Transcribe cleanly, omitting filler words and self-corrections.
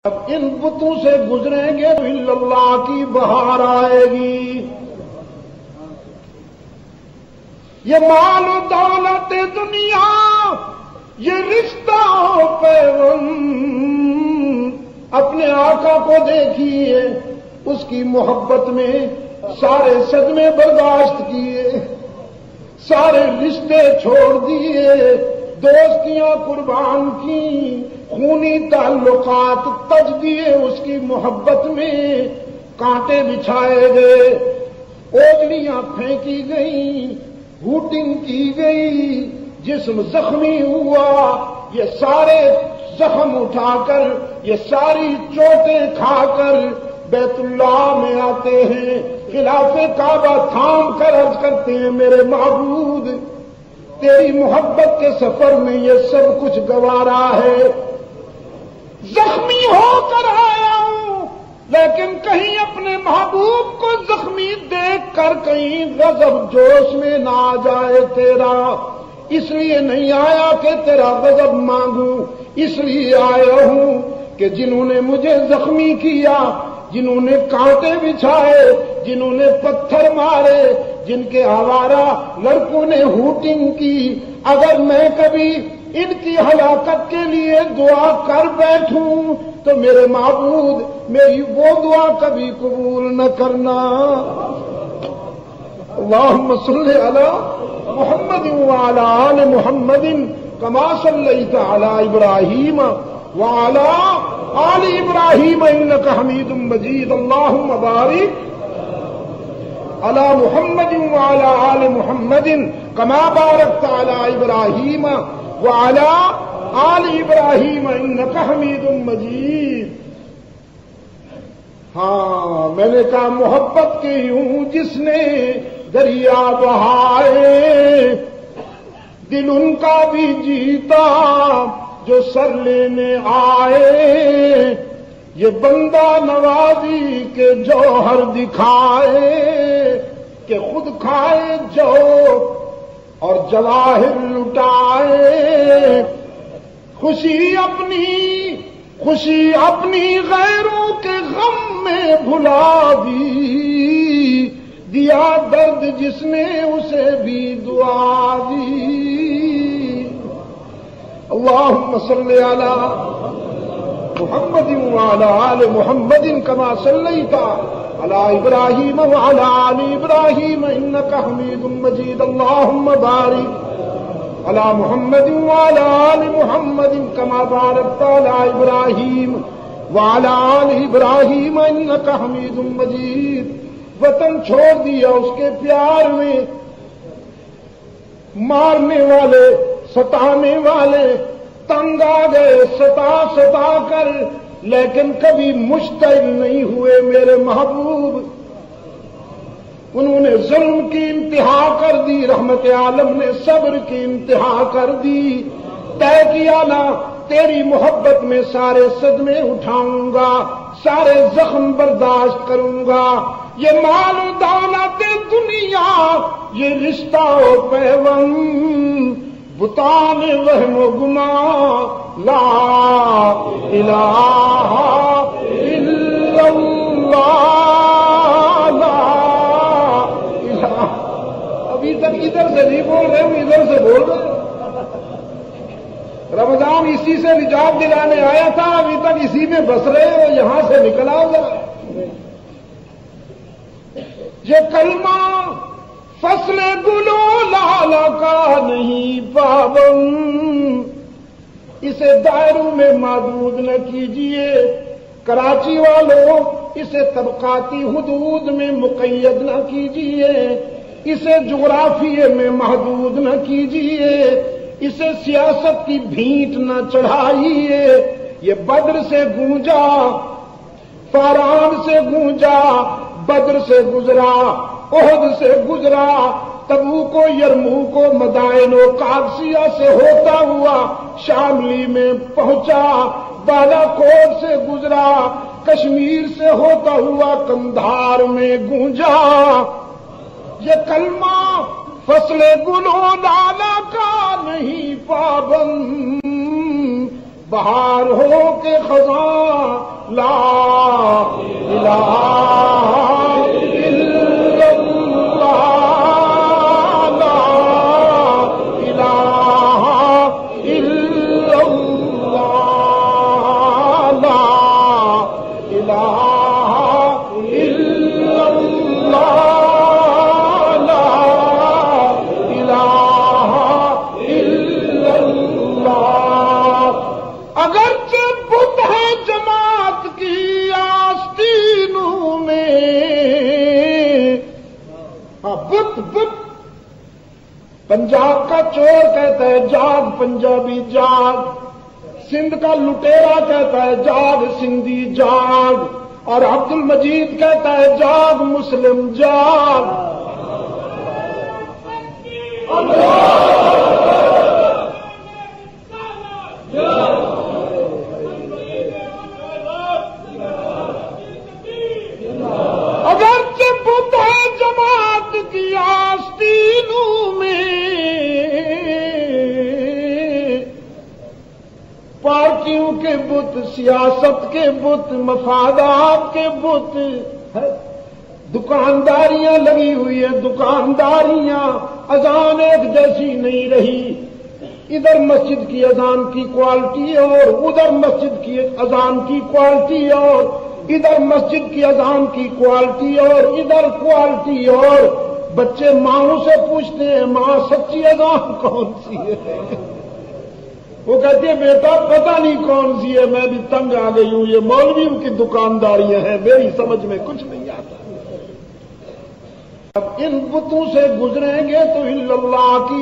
اب ان بتوں سے گزریں گے تو اللہ کی بہار آئے گی۔ یہ مال و دولت دنیا، یہ رشتہ و پیوند، اپنے آقا کو دیکھیے، اس کی محبت میں سارے صدمے برداشت کیے، سارے رشتے چھوڑ دیے، دوستیاں قربان کی، خونی تعلقات تج دیے، اس کی محبت میں کانٹے بچھائے گئے، اوجڑیاں پھینکی گئیں، ہوٹنگ کی گئی، جسم زخمی ہوا، یہ سارے زخم اٹھا کر، یہ ساری چوٹیں کھا کر بیت اللہ میں آتے ہیں، خلاف کعبہ تھام کر عرض کرتے ہیں میرے معبود، تیری محبت کے سفر میں یہ سب کچھ گوارا ہے، زخمی ہو کر آیا ہوں، لیکن کہیں اپنے محبوب کو زخمی دیکھ کر کہیں غضب جوش میں نہ آ جائے تیرا، اس لیے نہیں آیا کہ تیرا غضب مانگوں، اس لیے آیا ہوں کہ جنہوں نے مجھے زخمی کیا، جنہوں نے کانٹے بچھائے، جنہوں نے پتھر مارے، جن کے آوارہ لڑکوں نے ہوٹنگ کی، اگر میں کبھی ان کی ہلاکت کے لیے دعا کر بیٹھوں تو میرے معبود میری وہ دعا کبھی قبول نہ کرنا۔ اللہم صلی علی محمد وعلی آل محمد کما صلیت علی ابراہیم وعلی آل ابراہیم انک حمید مجید، اللہم بارک علی محمد وعلی آل محمد کما بارکت علی ابراہیم وعلی آل ابراہیم انک حمید مجید۔ ہاں میں نے کہا محبت کے یوں جس نے دریا بہائے، دل ان کا بھی جیتا جو سر لینے آئے، یہ بندہ نوازی کے جوہر دکھائے کہ خود کھائے جو اور جواہر لٹائے، خوشی اپنی غیروں کے غم میں بھلا دی، دیا درد جس نے اسے بھی دعا دی۔ اللہم صلی علی محمد وعلی آل محمد کما صلیت علی ابراہیم وعلی آل ابراہیم انک حمید مجید، اللہم بارک علی محمد وعلی آل محمد کما بارکت علی ابراہیم وعلی آل ابراہیم انک حمید مجید۔ وطن چھوڑ دیا اس کے پیار میں، مارنے والے ستانے والے تنگ آ گئے ستا کر، لیکن کبھی مشتعل نہیں ہوئے میرے محبوب، انہوں نے ظلم کی انتہا کر دی، رحمت عالم نے صبر کی انتہا کر دی، طے کیا نا تیری محبت میں سارے صدمے اٹھاؤں گا، سارے زخم برداشت کروں گا، یہ مال و دولت دنیا، یہ رشتہ و پیوند، بتان وہم و گمان، لا الہ الا اللہ، لا الہ۔ ابھی تک ادھر سے نہیں بول رہے ہوں، ادھر سے بول رہے ہیں۔ رمضان اسی سے نجات دلانے آیا تھا، ابھی تک اسی میں بس رہے ہو، یہاں سے نکلا ہوا۔ یہ کلمہ فصل گل و لالہ کا نہیں پابند، اسے دائروں میں محدود نہ کیجیے، کراچی والوں اسے طبقاتی حدود میں مقید نہ کیجیے، اسے جغرافیے میں محدود نہ کیجیے، اسے سیاست کی بھینٹ نہ چڑھائیے، یہ بدر سے گونجا، فاران سے گونجا، بدر سے گزرا، احد سے گزرا، تبوک و یرموک و مدائن و قادسیہ سے ہوتا ہوا شاملی میں پہنچا، بالا کوٹ سے گزرا، کشمیر سے ہوتا ہوا کندھار میں گونجا، یہ کلمہ فصل گل و لالا کا نہیں پابند، بہار ہو کے خزاں لا الہ الا اللہ لا الہ الا اللہ لا الہ الا اللہ لا الہ الا اللہ اگرچہ بت ہے جماعت کی آستینوں میں بت پنجاب کا چور کہتا ہے جاگ پنجابی جاگ، سندھ کا لٹیرا کہتا ہے جاگ سندھی جاگ، اور عبد المجید کہتا ہے جاگ مسلم جاگ۔ اگرچہ بت ہے جماعت کی آستینوں میں، پارٹیوں کے بت، سیاست کے بت، مفادات کے بت، دکانداریاں لگی ہوئی ہیں، دکانداریاں، اذان ایک جیسی نہیں رہی، ادھر مسجد کی اذان کی کوالٹی اور ادھر مسجد کی اذان کی کوالٹی اور ادھر مسجد کی اذان کی کوالٹی اور ادھر کوالٹی اور بچے ماں سے پوچھتے ہیں ماں سچی اذان کون سی ہے؟ وہ کہتی ہے بیٹا پتہ نہیں کون سی ہے، میں بھی تنگ آ گئی ہوں، یہ مولویوں کی دکانداریاں ہیں، میری سمجھ میں کچھ نہیں آتا۔ اب ان بتوں سے گزریں گے تو الا اللہ کی